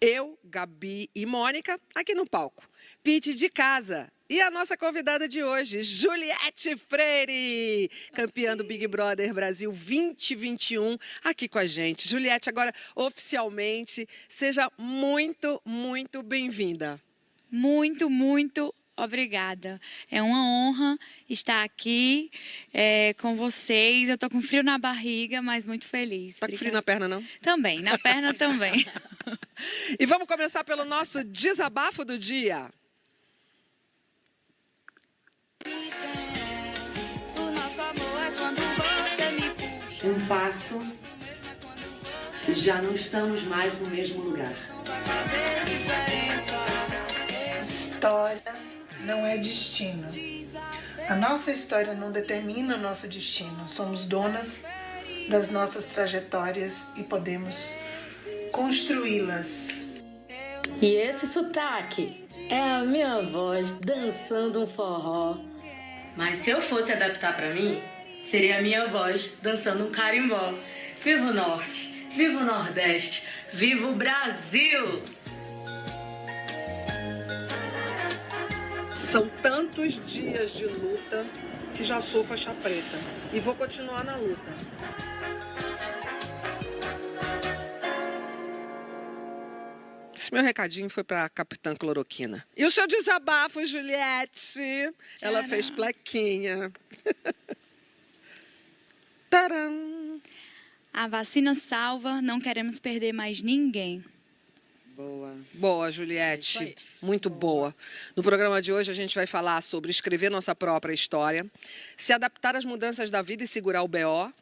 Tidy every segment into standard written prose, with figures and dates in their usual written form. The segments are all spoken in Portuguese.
Eu, Gabi e Mônica, aqui no palco. Pete de casa. E a nossa convidada de hoje, Juliette Freire, campeã do Big Brother Brasil 2021, aqui com a gente. Juliette, agora oficialmente, seja muito, muito bem-vinda. Muito obrigada. É uma honra estar aqui com vocês. Eu tô com frio na barriga, mas muito feliz. Tá com frio na perna, não? Também, na perna também. E vamos começar pelo nosso desabafo do dia. Um passo e já não estamos mais no mesmo lugar. História não é destino. A nossa história não determina o nosso destino. Somos donas das nossas trajetórias e podemos construí-las. E esse sotaque é a minha voz dançando um forró. Mas se eu fosse adaptar pra mim, seria a minha voz dançando um carimbó. Viva o Norte, viva o Nordeste, viva o Brasil! São tantos dias de luta que já sou faixa preta e vou continuar na luta. Esse meu recadinho foi para a Capitã Cloroquina. E o seu desabafo, Juliette? Ela fez plaquinha. Taram! A vacina salva, não queremos perder mais ninguém. Boa, Juliette. Muito boa. No programa de hoje a gente vai falar sobre escrever nossa própria história, se adaptar às mudanças da vida e segurar o BO.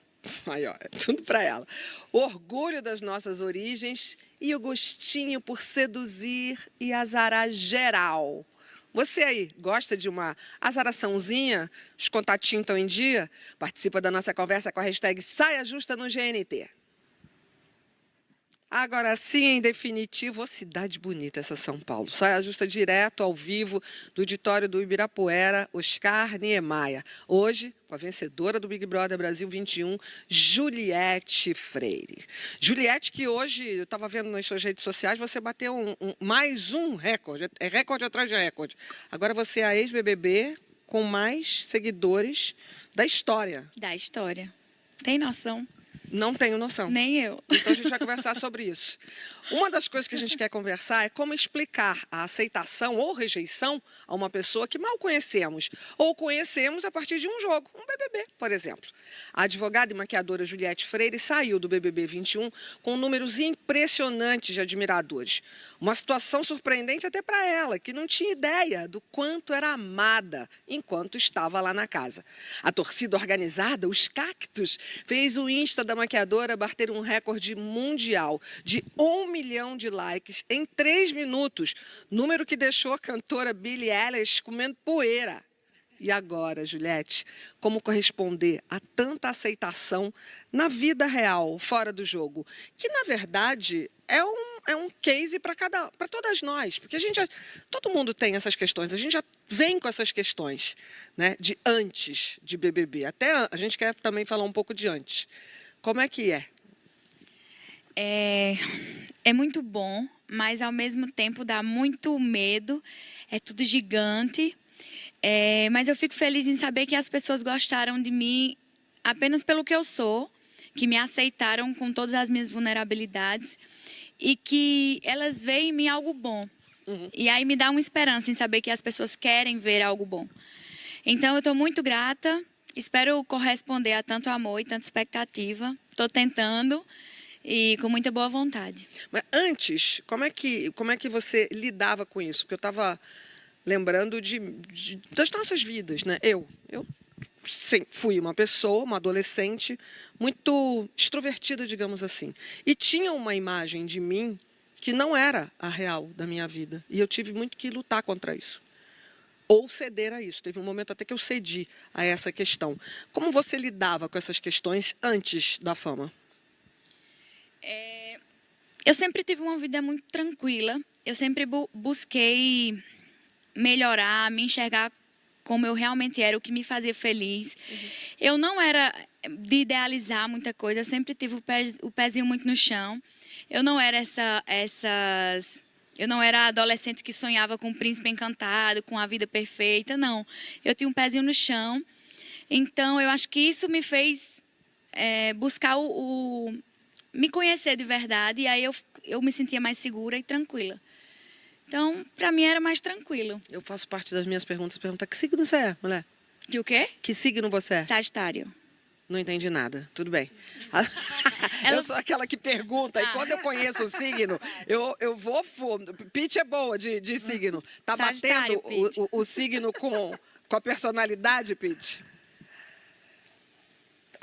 Aí, ó, é tudo para ela. Orgulho das nossas origens e o gostinho por seduzir e azarar geral. Você aí, gosta de uma azaraçãozinha? Os contatinhos estão em dia? Participa da nossa conversa com a hashtag Saia Justa no GNT. Agora sim, em definitivo, a cidade bonita essa São Paulo. Saia Justa direto ao vivo do auditório do Ibirapuera, Oscar Niemeyer. Hoje, com a vencedora do Big Brother Brasil 21, Juliette Freire. Juliette, que hoje, eu estava vendo nas suas redes sociais, você bateu mais um recorde, é recorde atrás de recorde. Agora você é a ex-BBB com mais seguidores da história. Da história. Tem noção? Não tenho noção. Nem eu. Então a gente vai conversar sobre isso. Uma das coisas que a gente quer conversar é como explicar a aceitação ou rejeição a uma pessoa que mal conhecemos, ou conhecemos a partir de um jogo, um BBB, por exemplo. A advogada e maquiadora Juliette Freire saiu do BBB 21 com números impressionantes de admiradores. Uma situação surpreendente até para ela, que não tinha ideia do quanto era amada enquanto estava lá na casa. A torcida organizada, os Cactos, fez o Insta da maquiadora bater um recorde mundial de 1 milhão de likes em 3 minutos, número que deixou a cantora Billie Eilish comendo poeira. E agora, Juliette, como corresponder a tanta aceitação na vida real, fora do jogo? Que, na verdade, é um case para todas nós, porque todo mundo tem essas questões, a gente já vem com essas questões, né, de antes de BBB. Até a gente quer também falar um pouco de antes. Como é que é? É muito bom, mas ao mesmo tempo dá muito medo. É tudo gigante. Mas eu fico feliz em saber que as pessoas gostaram de mim apenas pelo que eu sou, que me aceitaram com todas as minhas vulnerabilidades e que elas veem em mim algo bom. Uhum. E aí me dá uma esperança em saber que as pessoas querem ver algo bom. Então eu estou muito grata, espero corresponder a tanto amor e tanta expectativa. Estou tentando e com muita boa vontade. Mas antes, como é que você lidava com isso? Porque eu estava lembrando das nossas vidas, né? Eu sempre fui uma pessoa, uma adolescente, muito extrovertida, digamos assim. E tinha uma imagem de mim que não era a real da minha vida. E eu tive muito que lutar contra isso. Ou ceder a isso. Teve um momento até que eu cedi a essa questão. Como você lidava com essas questões antes da fama? Eu sempre tive uma vida muito tranquila. Eu sempre busquei melhorar, me enxergar como eu realmente era, o que me fazia feliz. Eu não era de idealizar muita coisa, eu sempre tive o pezinho muito no chão. Eu não era eu não era a adolescente que sonhava com um príncipe encantado, com a vida perfeita, não. Eu tinha um pezinho no chão. Então, eu acho que isso me fez buscar me conhecer de verdade, e aí eu me sentia mais segura e tranquila. Então, para mim era mais tranquilo. Eu faço parte das minhas perguntas, perguntar que signo você é, mulher? Que o quê? Que signo você é? Sagitário. Não entendi nada. Tudo bem. Ela- Eu sou aquela que pergunta, e quando eu conheço o signo, eu vou fundo. Pitty é boa de signo. Tá Sagitário, batendo Pitty. o signo com a personalidade, Pitty?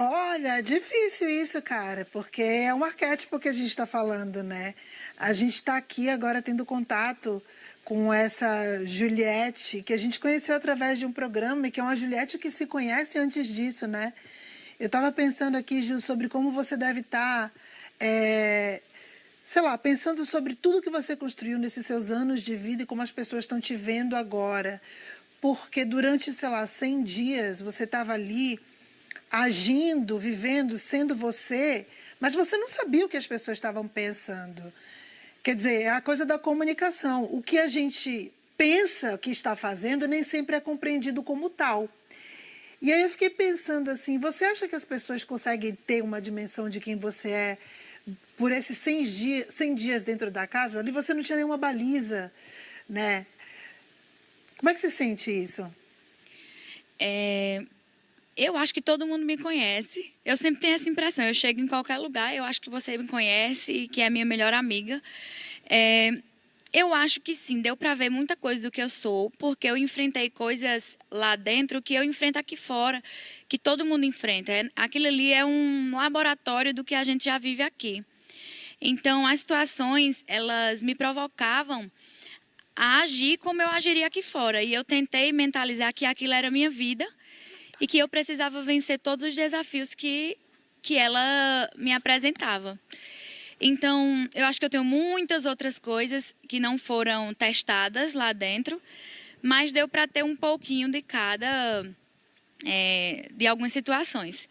Olha, é difícil isso, cara, porque é um arquétipo que a gente está falando, né? A gente está aqui agora tendo contato com essa Juliette, que a gente conheceu através de um programa, e que é uma Juliette que se conhece antes disso, né? Eu estava pensando aqui, Ju, sobre como você deve estar, sei lá, pensando sobre tudo que você construiu nesses seus anos de vida e como as pessoas estão te vendo agora. Porque durante, sei lá, 100 dias você estava ali agindo, vivendo, sendo você, mas você não sabia o que as pessoas estavam pensando. Quer dizer, é a coisa da comunicação. O que a gente pensa que está fazendo nem sempre é compreendido como tal. E aí eu fiquei pensando assim, você acha que as pessoas conseguem ter uma dimensão de quem você é por esses 100 dias dentro da casa? Ali você não tinha nenhuma baliza, né? Como é que você sente isso? Eu acho que todo mundo me conhece. Eu sempre tenho essa impressão. Eu chego em qualquer lugar, eu acho que você me conhece, que é minha melhor amiga. Eu acho que sim, deu para ver muita coisa do que eu sou, porque eu enfrentei coisas lá dentro que eu enfrento aqui fora, que todo mundo enfrenta. Aquilo ali é um laboratório do que a gente já vive aqui. Então, as situações, elas me provocavam a agir como eu agiria aqui fora. E eu tentei mentalizar que aquilo era minha vida e que eu precisava vencer todos os desafios que ela me apresentava. Então, eu acho que eu tenho muitas outras coisas que não foram testadas lá dentro, mas deu para ter um pouquinho de cada, de algumas situações.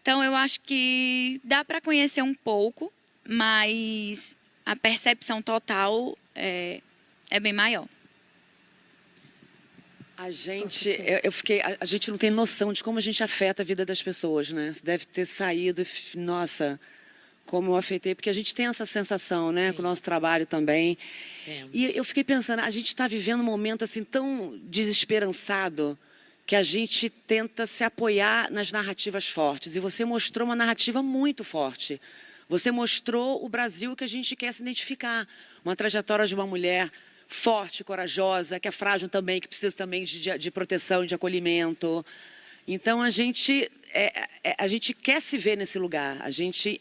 Então, eu acho que dá para conhecer um pouco, mas a percepção total é bem maior. A gente, a gente não tem noção de como a gente afeta a vida das pessoas, né? Você deve ter saído, nossa, como eu afetei, porque a gente tem essa sensação, né, com o nosso trabalho também. E eu fiquei pensando, a gente está vivendo um momento assim tão desesperançado que a gente tenta se apoiar nas narrativas fortes. E você mostrou uma narrativa muito forte. Você mostrou o Brasil que a gente quer se identificar. Uma trajetória de uma mulher forte, corajosa, que é frágil também, que precisa também de proteção, de acolhimento. Então, a gente quer se ver nesse lugar, a gente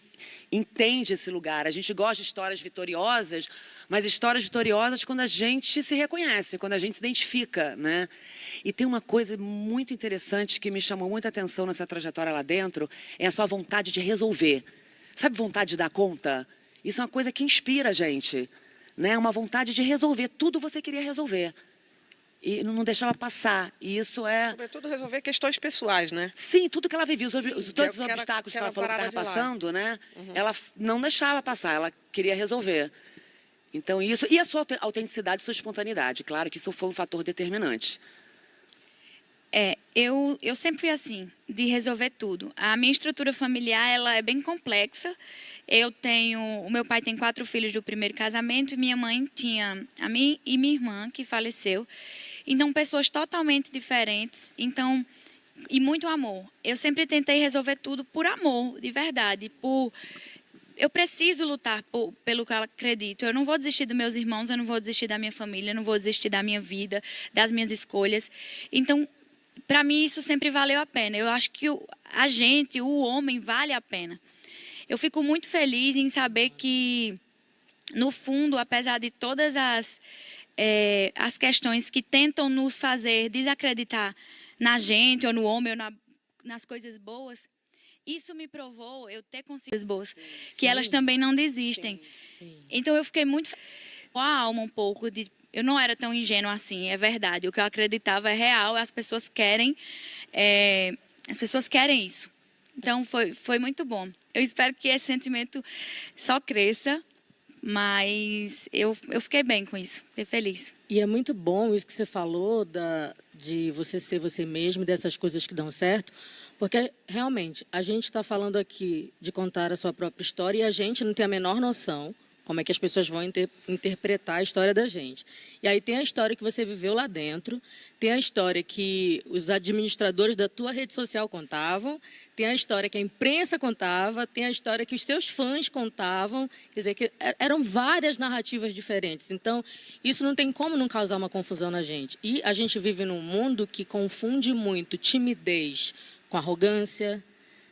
entende esse lugar, a gente gosta de histórias vitoriosas, mas histórias vitoriosas quando a gente se reconhece, quando a gente se identifica, né? E tem uma coisa muito interessante que me chamou muita atenção nessa trajetória lá dentro, é a sua vontade de resolver. Sabe, vontade de dar conta? Isso é uma coisa que inspira a gente, né? Uma vontade de resolver, tudo você queria resolver. E não deixava passar. E isso é... Sobretudo resolver questões pessoais, né? Sim, tudo que ela vivia, todos os obstáculos que ela falou que estava passando, né? Ela não deixava passar, ela queria resolver. Então, isso... E a sua autenticidade, sua espontaneidade. Claro que isso foi um fator determinante. Eu sempre fui assim, de resolver tudo. A minha estrutura familiar, ela é bem complexa. O meu pai tem 4 filhos do primeiro casamento e minha mãe tinha a mim e minha irmã, que faleceu. Então, pessoas totalmente diferentes. Então, e muito amor. Eu sempre tentei resolver tudo por amor, de verdade. Eu preciso lutar pelo que eu acredito. Eu não vou desistir dos meus irmãos, eu não vou desistir da minha família, eu não vou desistir da minha vida, das minhas escolhas. Então, para mim, isso sempre valeu a pena. Eu acho que o homem, vale a pena. Eu fico muito feliz em saber que, no fundo, apesar de todas as questões que tentam nos fazer desacreditar na gente, ou no homem, ou nas coisas boas, isso me provou eu ter consciências boas, que elas também não desistem. Então, eu fiquei muito a alma um pouco de Eu não era tão ingênua assim, é verdade. O que eu acreditava é real, as pessoas querem isso. Então, foi muito bom. Eu espero que esse sentimento só cresça, mas eu fiquei bem com isso, fiquei feliz. E é muito bom isso que você falou de você ser você mesmo, dessas coisas que dão certo, porque realmente a gente está falando aqui de contar a sua própria história e a gente não tem a menor noção como é que as pessoas vão interpretar a história da gente. E aí tem a história que você viveu lá dentro, tem a história que os administradores da tua rede social contavam, tem a história que a imprensa contava, tem a história que os seus fãs contavam, quer dizer, que eram várias narrativas diferentes. Então, isso não tem como não causar uma confusão na gente. E a gente vive num mundo que confunde muito timidez com arrogância.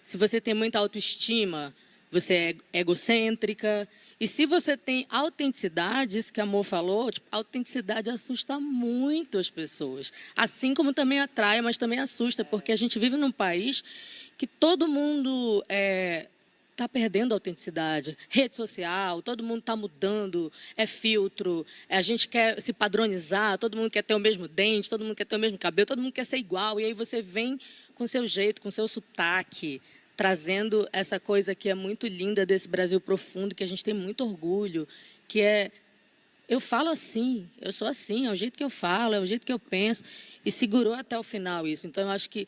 Se você tem muita autoestima, você é egocêntrica. E se você tem autenticidade, isso que a Amor falou, tipo, a autenticidade assusta muito as pessoas. Assim como também atrai, mas também assusta, porque a gente vive num país que todo mundo está perdendo a autenticidade. Rede social, todo mundo está mudando, é filtro, a gente quer se padronizar, todo mundo quer ter o mesmo dente, todo mundo quer ter o mesmo cabelo, todo mundo quer ser igual. E aí você vem com o seu jeito, com o seu sotaque, trazendo essa coisa que é muito linda desse Brasil profundo, que a gente tem muito orgulho, que é, eu falo assim, eu sou assim, é o jeito que eu falo, é o jeito que eu penso, e segurou até o final isso. Então, eu acho que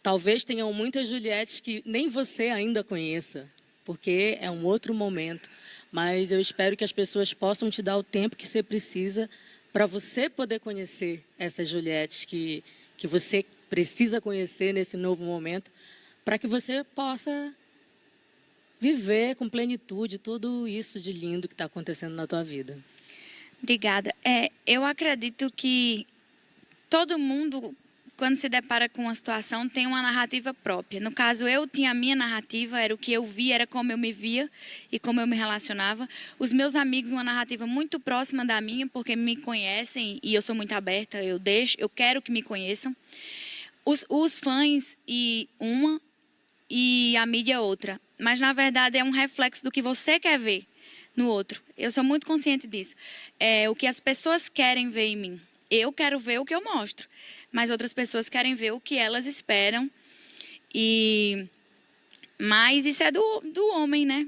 talvez tenham muitas Juliettes que nem você ainda conheça, porque é um outro momento, mas eu espero que as pessoas possam te dar o tempo que você precisa para você poder conhecer essas Juliettes que você precisa conhecer nesse novo momento, para que você possa viver com plenitude tudo isso de lindo que está acontecendo na tua vida. Obrigada. Eu acredito que todo mundo, quando se depara com uma situação, tem uma narrativa própria. No caso, eu tinha a minha narrativa, era o que eu via, era como eu me via e como eu me relacionava. Os meus amigos, uma narrativa muito próxima da minha, porque me conhecem e eu sou muito aberta, eu quero que me conheçam. Os fãs e a mídia outra. Mas, na verdade, é um reflexo do que você quer ver no outro. Eu sou muito consciente disso. O que as pessoas querem ver em mim. Eu quero ver o que eu mostro. Mas outras pessoas querem ver o que elas esperam. Mas isso é do homem, né?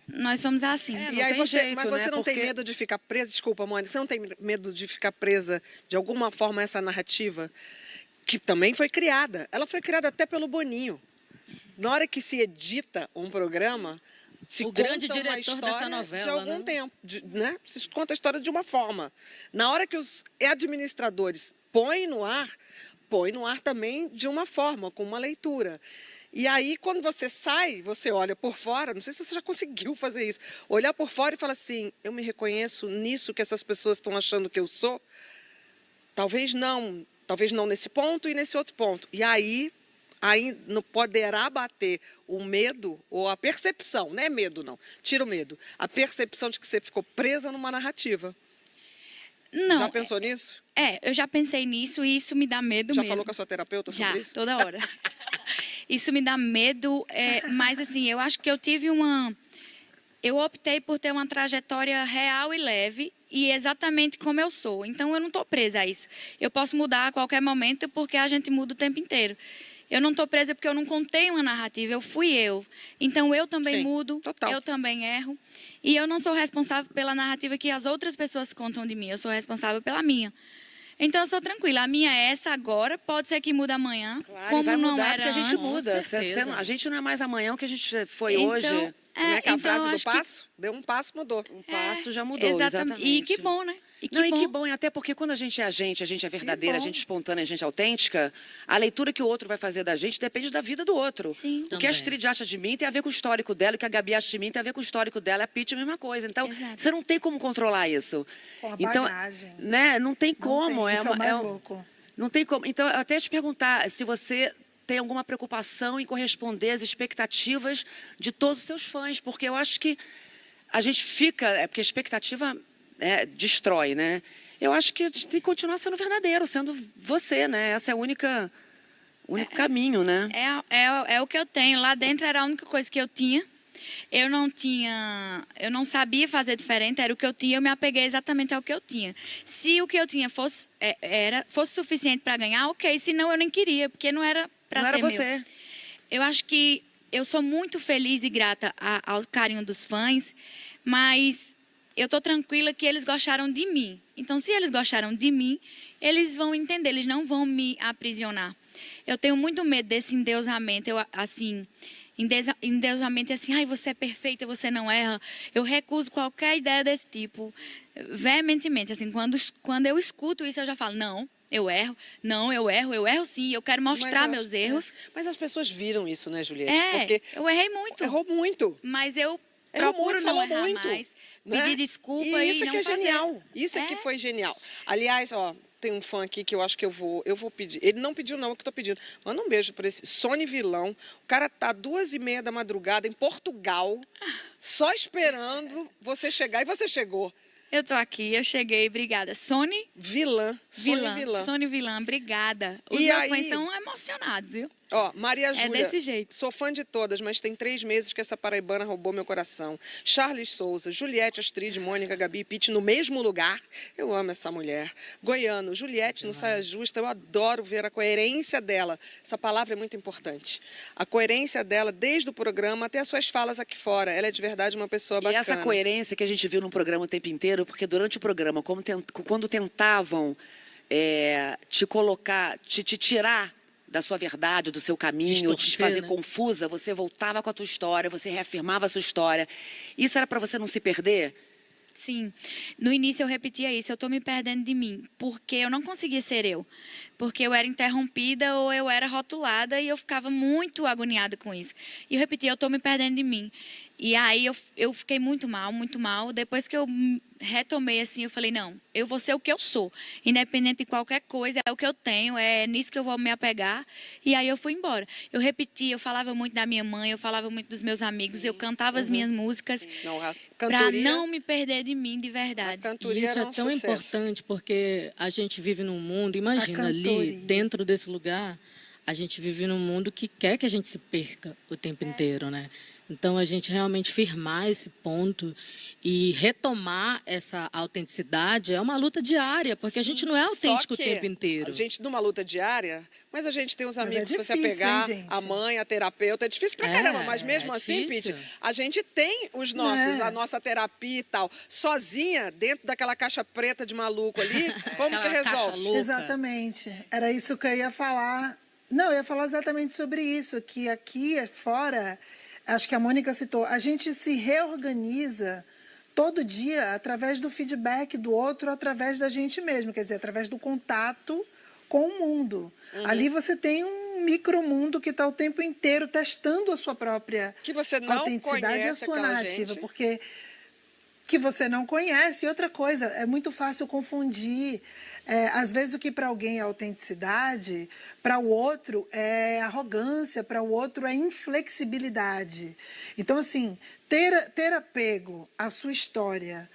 Nós somos assim. E aí mas você não tem medo de ficar presa? Desculpa, Mônica, você não tem medo de ficar presa, de alguma forma, a essa narrativa? Que também foi criada. Ela foi criada até pelo Boninho. Na hora que se edita um programa, se conta grande uma diretor história dessa novela, de algum né? tempo, né? Se conta a história de uma forma. Na hora que os administradores põem no ar também de uma forma, com uma leitura. E aí, quando você sai, você olha por fora, não sei se você já conseguiu fazer isso, olhar por fora e falar assim, eu me reconheço nisso que essas pessoas estão achando que eu sou? Talvez não nesse ponto e nesse outro ponto. E aí não poderá bater o medo ou a percepção, não é medo não, tira o medo, a percepção de que você ficou presa numa narrativa. Não. Já pensou nisso? Eu já pensei nisso e isso me dá medo mesmo. Já falou com a sua terapeuta sobre isso? Já, toda hora. Isso me dá medo, mas assim, eu acho que eu optei por ter uma trajetória real e leve e exatamente como eu sou. Então, eu não estou presa a isso. Eu posso mudar a qualquer momento porque a gente muda o tempo inteiro. Eu não estou presa porque eu não contei uma narrativa, eu fui eu. Então, eu também mudo, total. Eu também erro. E eu não sou responsável pela narrativa que as outras pessoas contam de mim, eu sou responsável pela minha. Então, eu sou tranquila. A minha é essa agora, pode ser que mude amanhã, Claro, como vai não mudar era porque a gente antes. muda. certeza. A gente não é mais amanhã o que a gente foi Então, hoje. Como é que é a então, frase eu do acho passo? Deu um passo, mudou. Um passo já mudou, exatamente. E que bom, né? E Que bom, e até porque quando a gente é verdadeira, a gente é espontânea, a gente é autêntica, a leitura que o outro vai fazer da gente depende da vida do outro. Sim. O que a Astrid acha de mim tem a ver com o histórico dela, o que a Gabi acha de mim tem a ver com o histórico dela, a Pitty a mesma coisa. Então, Exato. você não tem como controlar isso. Com a Então, bagagem. né, não tem como. Não tem, isso é o mais louco. Não tem como. Então, eu até te perguntar se você tem alguma preocupação em corresponder às expectativas de todos os seus fãs, porque eu acho que a gente fica, porque a expectativa destrói, né? Eu acho que a gente tem que continuar sendo verdadeiro, sendo você, né? Esse é o único caminho, né? É o que eu tenho. Lá dentro era a única coisa que eu tinha. eu não sabia fazer diferente, era o que eu tinha, eu me apeguei exatamente ao que eu tinha. Se o que eu tinha fosse suficiente para ganhar, ok, senão eu nem queria, porque não era para ser Não era meu. você. Eu acho que eu sou muito feliz e grata ao carinho dos fãs, mas eu tô tranquila que eles gostaram de mim. Então, se eles gostaram de mim, eles vão entender, eles não vão me aprisionar. Eu tenho muito medo desse endeusamento, endeusamento é assim, ai, você é perfeita, você não erra. Eu recuso qualquer ideia desse tipo, veementemente. Assim, quando eu escuto isso, eu já falo, não, eu erro, não, eu erro sim, eu quero mostrar meus erros. Mas as pessoas viram isso, né, Juliette? Porque eu errei muito. Errou muito. Mas eu Errou procuro muito, não falou errar muito, mais, né? pedir desculpa E isso e não que é fazer. genial. Isso é que foi genial. Aliás, ó, tem um fã aqui que eu acho que eu vou pedir. Ele não pediu não, é o que eu tô pedindo. Manda um beijo para esse Sony Vilão. O cara tá 2h30 da madrugada em Portugal, só esperando você chegar. E você chegou. Eu tô aqui, eu cheguei, obrigada. Sony Vilã. Sony Vilã, obrigada. Os E meus aí- fãs são emocionados, viu? Ó, Maria É Júlia, desse jeito. sou fã de todas, mas tem 3 meses que essa paraibana roubou meu coração. Charles Souza, Juliette, Astrid, Mônica, Gabi e Pitty no mesmo lugar. Eu amo essa mulher. Goiano, Juliette no Saia Justa, eu adoro ver a coerência dela. Essa palavra é muito importante. A coerência dela desde o programa até as suas falas aqui fora. Ela é de verdade uma pessoa E bacana. essa coerência que a gente viu no programa o tempo inteiro, porque durante o programa, quando tentavam te colocar, te tirar da sua verdade, do seu caminho, te Distorcer, fazer né? confusa, você voltava com a tua história, você reafirmava a sua história. Isso era para você não se perder? Sim. No início eu repetia isso, eu tô me perdendo de mim, porque eu não conseguia ser eu. Porque eu era interrompida ou eu era rotulada e eu ficava muito agoniada com isso. E eu repetia, eu tô me perdendo de mim. E aí eu fiquei muito mal, muito mal. Depois que eu retomei assim, eu falei, não, eu vou ser o que eu sou. Independente de qualquer coisa, é o que eu tenho, é nisso que eu vou me apegar. E aí eu fui embora. Eu repetia, eu falava muito da minha mãe, eu falava muito dos meus amigos, eu cantava as minhas músicas Não, a para cantoria, não me perder de mim de a verdade. E cantoria isso era é um tão sucesso. importante porque a gente vive num mundo, imagina ali, cantoria. dentro desse lugar, a gente vive num mundo que quer que a gente se perca o tempo inteiro, né? Então, a gente realmente firmar esse ponto e retomar essa autenticidade é uma luta diária, porque a gente não é autêntico o Só que tempo inteiro. A gente numa luta diária, mas a gente tem os Mas é amigos, se você difícil, pegar hein, gente? a mãe, a terapeuta, é difícil pra É, caramba, mas mesmo é assim, difícil. Pitty, a gente tem os nossos, É. a nossa terapia e tal. Sozinha, dentro daquela caixa preta de maluco ali, como que Aquela caixa resolve? louca. Exatamente. Era isso que eu ia falar. Não, eu ia falar exatamente sobre isso, que aqui fora, acho que a Mônica citou, a gente se reorganiza todo dia através do feedback do outro, através da gente mesmo, quer dizer, através do contato com o mundo. Ali você tem um micromundo que está o tempo inteiro testando a sua própria Que você não autenticidade e a conhece sua aquela narrativa, gente. porque que você não conhece. E outra coisa, é muito fácil confundir. Às vezes o que para alguém é autenticidade, para o outro é arrogância, para o outro é inflexibilidade. Então, assim, ter apego à sua história,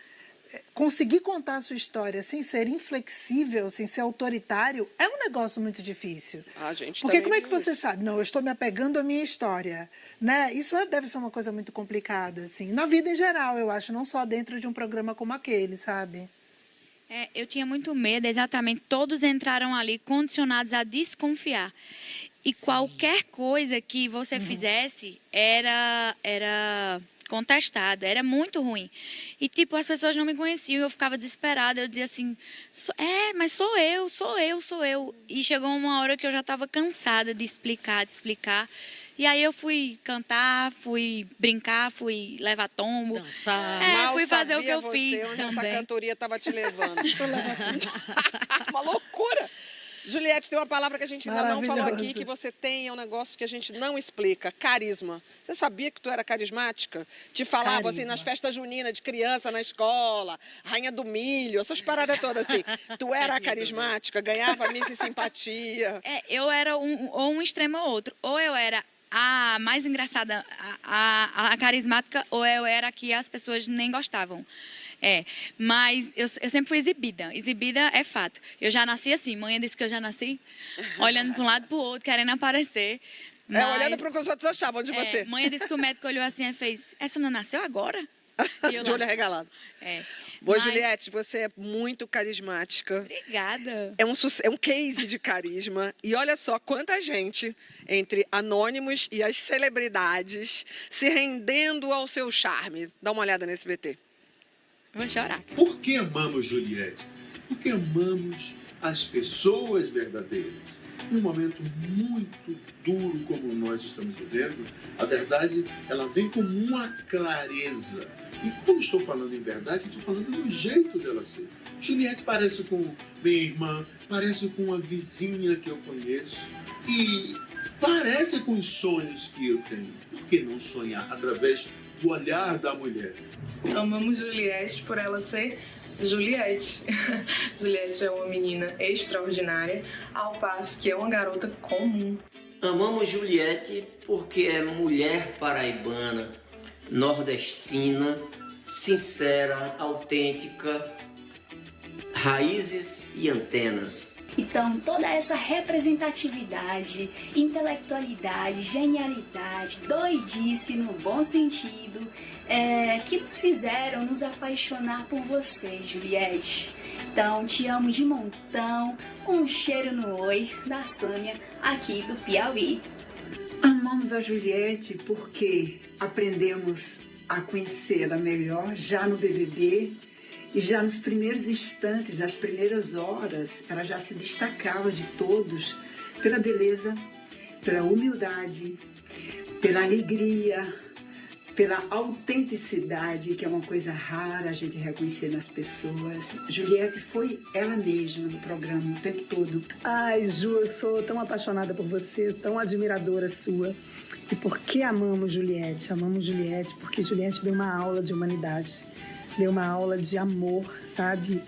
conseguir contar a sua história sem ser inflexível, sem ser autoritário, é um negócio muito difícil. A gente Porque também como é que vive você isso. sabe? Não, eu estou me apegando à minha história, né? Isso deve ser uma coisa muito complicada, assim. Na vida em geral, eu acho, não só dentro de um programa como aquele, sabe? Eu tinha muito medo, exatamente. Todos entraram ali condicionados a desconfiar. E qualquer coisa que você fizesse era contestada, era muito ruim. E, tipo, as pessoas não me conheciam, eu ficava desesperada. Eu dizia assim, mas sou eu. E chegou uma hora que eu já estava cansada de explicar. E aí eu fui cantar, fui brincar, fui levar tombo. Dançar. Mal fui fazer o sabia que eu você fiz onde essa também. cantoria estava te levando. Uma loucura. Juliette, tem uma palavra que a gente ainda não falou aqui, Maravilhoso. que você tem, é um negócio que a gente não explica, carisma. Você sabia que tu era carismática? Te falavam assim, Carisma. nas festas juninas de criança na escola, rainha do milho, essas paradas todas assim. Tu era carismática, ganhava miss em simpatia. Eu era ou um extremo ou outro. Ou eu era a mais engraçada, a carismática, ou eu era a que as pessoas nem gostavam. Mas eu sempre fui exibida. Exibida é fato. Eu já nasci assim. Mãe disse que eu já nasci olhando para um lado e para o outro, querendo aparecer. Olhando para o que os outros achavam de você. Mãe disse que o médico olhou assim e fez, essa não nasceu agora? E eu De lá, olho arregalado. É. Boa, Mas- Juliette, você é muito carismática. Obrigada. É um case de carisma. E olha só quanta gente, entre anônimos e as celebridades, se rendendo ao seu charme. Dá uma olhada nesse BT. Vou chorar. Por que amamos Juliette? Porque amamos as pessoas verdadeiras. Em um momento muito duro como nós estamos vivendo, a verdade ela vem com uma clareza. E quando estou falando em verdade, estou falando do jeito dela ser. Juliette parece com minha irmã, parece com uma vizinha que eu conheço e parece com os sonhos que eu tenho. Por que não sonhar através do olhar da mulher? Amamos Juliette por ela ser Juliette. Juliette é uma menina extraordinária, ao passo que é uma garota comum. Amamos Juliette porque é mulher paraibana, nordestina, sincera, autêntica, raízes e antenas. Então, toda essa representatividade, intelectualidade, genialidade, doidice no bom sentido, que nos fizeram nos apaixonar por você, Juliette. Então, te amo de montão. Um cheiro no oi da Sônia, aqui do Piauí. Amamos a Juliette porque aprendemos a conhecê-la melhor já no BBB. E já nos primeiros instantes, nas primeiras horas, ela já se destacava de todos pela beleza, pela humildade, pela alegria, pela autenticidade, que é uma coisa rara a gente reconhecer nas pessoas. Juliette foi ela mesma no programa o tempo todo. Ai, Ju, eu sou tão apaixonada por você, tão admiradora sua. E por que amamos Juliette? Amamos Juliette porque Juliette deu uma aula de humanidade. Deu uma aula de amor, sabe?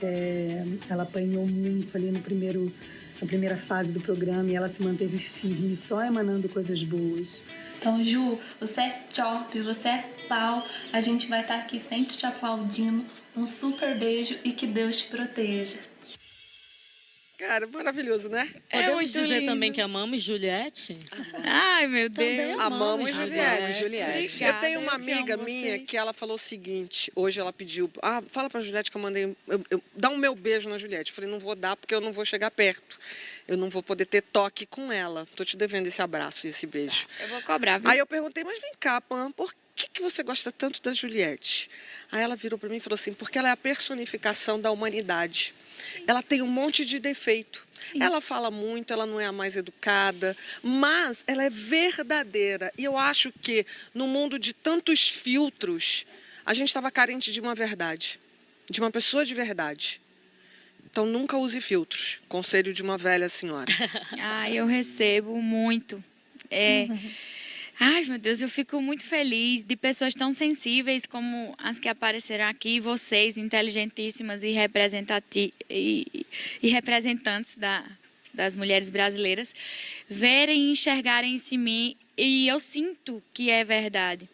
Ela apanhou muito ali na primeira fase do programa e ela se manteve firme, só emanando coisas boas. Então, Ju, você é top, você é pau. A gente vai estar aqui sempre te aplaudindo. Um super beijo e que Deus te proteja. Cara, maravilhoso, né? Podemos dizer lindo. também que amamos Juliette? Ai, meu Também Deus. Amamos Juliette. Juliette. Obrigada, Eu tenho uma eu que amiga amo minha vocês. que ela falou o seguinte, hoje ela pediu, fala pra Juliette que eu mandei, dá um meu beijo na Juliette. Eu falei, não vou dar porque eu não vou chegar perto. Eu não vou poder ter toque com ela. Tô te devendo esse abraço e esse beijo. Eu vou cobrar, viu? Aí eu perguntei, mas vem cá, Pam, por que você gosta tanto da Juliette? Aí ela virou pra mim e falou assim, porque ela é a personificação da humanidade. Ela tem um monte de defeito. Sim. Ela fala muito, ela não é a mais educada, mas ela é verdadeira. E eu acho que no mundo de tantos filtros, a gente estava carente de uma verdade, de uma pessoa de verdade. Então nunca use filtros. Conselho de uma velha senhora. Ai, eu recebo muito. Ai, meu Deus, eu fico muito feliz de pessoas tão sensíveis como as que apareceram aqui, vocês, inteligentíssimas e representantes das mulheres brasileiras, verem e enxergarem isso em mim, e eu sinto que é verdade.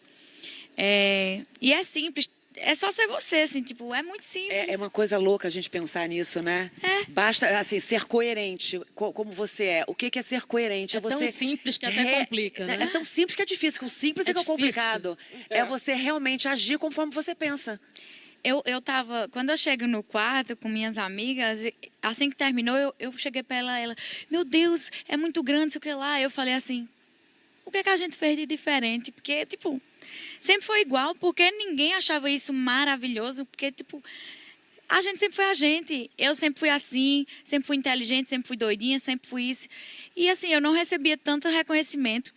E é simples, é só ser você, assim, tipo, é muito simples. É uma coisa louca a gente pensar nisso, né? Basta, assim, ser coerente, como você é. O que é ser coerente? É tão simples que até complica, né? É tão simples que é difícil, que o simples é que é difícil. complicado. É você realmente agir conforme você pensa. Eu tava, quando eu chego no quarto com minhas amigas, assim que terminou, eu cheguei pra ela, meu Deus, é muito grande, sei o que lá. Eu falei assim, o que a gente fez de diferente? Porque, tipo, sempre foi igual, porque ninguém achava isso maravilhoso, porque, tipo, a gente sempre foi a gente. Eu sempre fui assim, sempre fui inteligente, sempre fui doidinha, sempre fui isso. E, assim, eu não recebia tanto reconhecimento.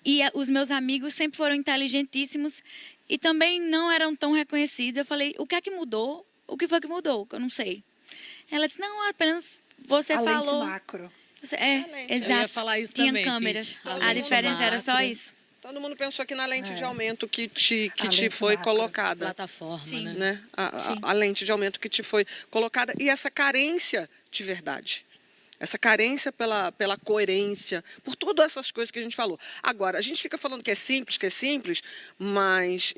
E os meus amigos sempre foram inteligentíssimos e também não eram tão reconhecidos. Eu falei, o que é que mudou? O que foi que mudou? Que eu não sei. Ela disse, não, apenas você falou... lente macro. Exato. Eu ia falar isso Tinha também, câmeras. Pete. A diferença era só isso. Todo mundo pensou que na lente de aumento que te lente foi macro. colocada. Plataforma, Sim. né? Né? Sim. A lente de aumento que te foi colocada. E essa carência de verdade. Essa carência pela coerência, por todas essas coisas que a gente falou. Agora, a gente fica falando que é simples, mas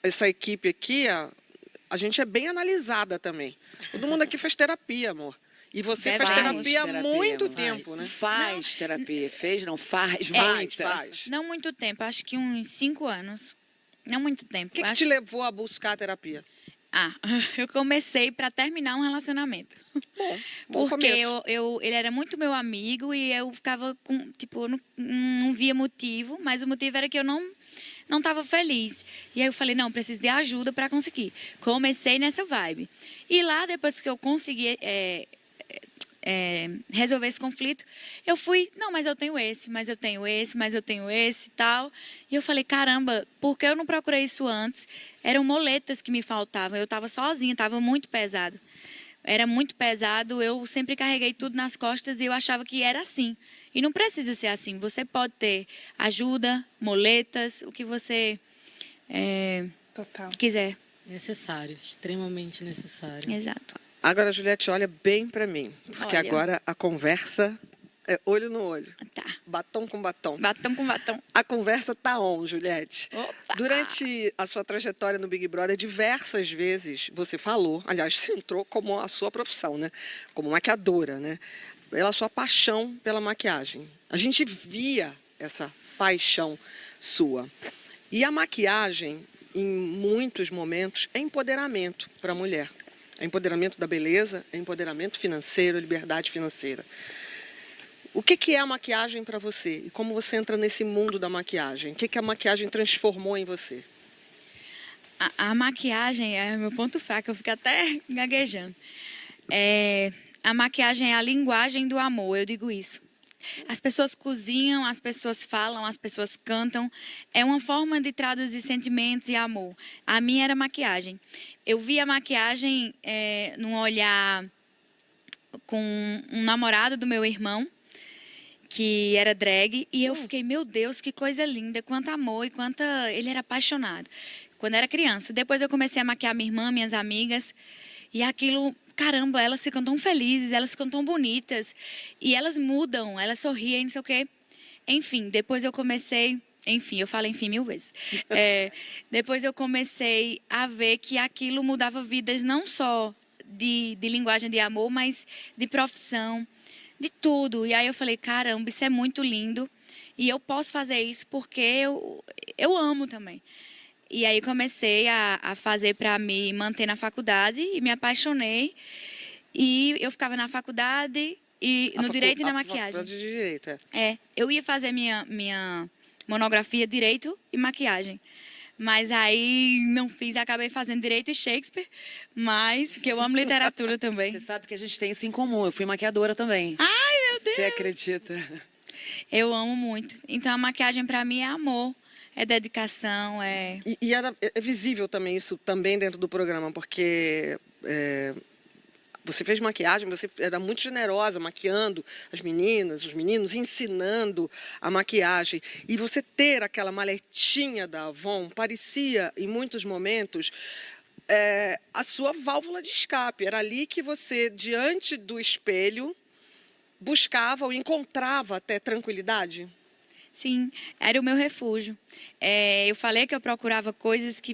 essa equipe aqui, a gente é bem analisada também. Todo mundo aqui fez terapia, amor. E você Deve faz ter terapia há muito faz. tempo, né? Faz terapia. Fez, não faz, Faz. Não muito tempo, acho que uns 5 anos. Não muito tempo. O que te levou a buscar a terapia? Eu comecei para terminar um relacionamento. Bom Porque começo. ele era muito meu amigo e eu ficava com, tipo, eu não via motivo, mas o motivo era que eu não estava feliz. E aí eu falei, não, preciso de ajuda para conseguir. Comecei nessa vibe. E lá, depois que eu consegui resolver esse conflito, eu fui, não, mas eu tenho esse, mas eu tenho esse, mas eu tenho esse e tal. E eu falei, caramba, por que eu não procurei isso antes? Eram moletas que me faltavam, eu estava sozinha, estava muito pesado. Era muito pesado, eu sempre carreguei tudo nas costas e eu achava que era assim. E não precisa ser assim, você pode ter ajuda, moletas, o que você quiser. Necessário, extremamente necessário. Exato. Agora, Juliette, olha bem para mim, porque Olha. agora a conversa é olho no olho. Tá. Batom com batom. Batom com batom. A conversa tá on, Juliette. Opa! Durante a sua trajetória no Big Brother, diversas vezes você falou, aliás, você entrou como a sua profissão, né? Como maquiadora, né? Pela sua paixão pela maquiagem. A gente via essa paixão sua. E a maquiagem, em muitos momentos, é empoderamento para a mulher. É empoderamento da beleza, é empoderamento financeiro, liberdade financeira. O que é a maquiagem para você? E como você entra nesse mundo da maquiagem? O que a maquiagem transformou em você? A maquiagem é meu ponto fraco, eu fico até gaguejando. A maquiagem é a linguagem do amor, eu digo isso. As pessoas cozinham, as pessoas falam, as pessoas cantam. É uma forma de traduzir sentimentos e amor. A minha era maquiagem. Eu vi a maquiagem num olhar com um namorado do meu irmão, que era drag, e eu fiquei, meu Deus, que coisa linda, quanto amor e quanto ele era apaixonado. Quando era criança. Depois eu comecei a maquiar minha irmã, minhas amigas, e aquilo, caramba, elas ficam tão felizes, elas ficam tão bonitas, e elas mudam, elas sorriem, não sei o quê. Enfim, depois eu comecei... Enfim, eu falo enfim 1000 vezes. Depois eu comecei a ver que aquilo mudava vidas não só de linguagem de amor, mas de profissão, de tudo. E aí eu falei, caramba, isso é muito lindo. E eu posso fazer isso porque eu amo também. E aí comecei a fazer para me manter na faculdade e me apaixonei. E eu ficava na faculdade e no direito e na maquiagem. Faculdade de direito, eu ia fazer minha monografia direito e maquiagem. Mas aí não fiz, acabei fazendo direito e Shakespeare, mas porque eu amo literatura também. Você sabe que a gente tem isso em comum, eu fui maquiadora também. Ai, meu Deus! Você acredita? Eu amo muito. Então a maquiagem para mim é amor, é dedicação, é... E é visível também isso também dentro do programa, porque... Você fez maquiagem, você era muito generosa maquiando as meninas, os meninos, ensinando a maquiagem. E você ter aquela maletinha da Avon parecia, em muitos momentos, a sua válvula de escape. Era ali que você, diante do espelho, buscava ou encontrava até tranquilidade. Sim, era o meu refúgio. Eu falei que eu procurava coisas que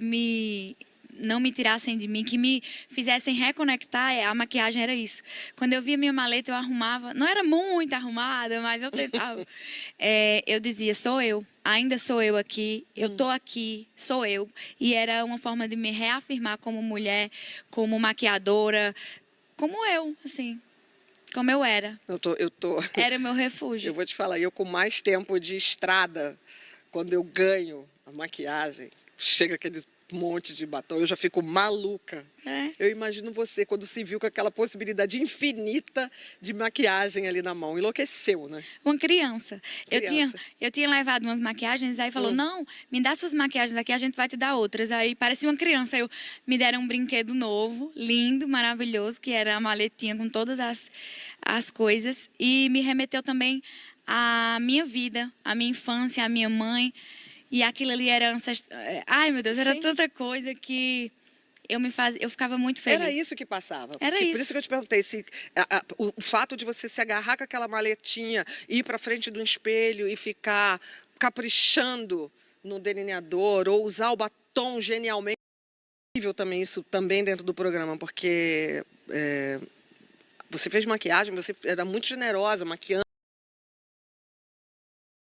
não me tirassem de mim, que me fizessem reconectar. A maquiagem era isso. Quando eu via minha maleta, eu arrumava. Não era muito arrumada, mas eu tentava. Eu dizia, sou eu. Ainda sou eu aqui. Eu tô aqui. Sou eu. E era uma forma de me reafirmar como mulher, como maquiadora, como eu, assim. Como eu era. Era meu refúgio. Eu vou te falar, eu com mais tempo de estrada, quando eu ganho a maquiagem, chega aqueles monte de batom, eu já fico maluca. Eu imagino você quando se viu com aquela possibilidade infinita de maquiagem ali na mão. Enlouqueceu, né? Uma criança. Eu tinha levado umas maquiagens, aí falou, não, me dá suas maquiagens aqui, a gente vai te dar outras. Aí parecia uma criança. Me deram um brinquedo novo, lindo, maravilhoso, que era a maletinha com todas as coisas. E me remeteu também à minha vida, à minha infância, à minha mãe. E aquilo ali era ancestral. Ai, meu Deus, era tanta coisa que eu ficava muito feliz. Era isso que passava. Era isso. Por isso que eu te perguntei se o fato de você se agarrar com aquela maletinha, ir para frente do espelho e ficar caprichando no delineador ou usar o batom genialmente. É possível também isso também dentro do programa, porque Você fez maquiagem, você era muito generosa, maquiando.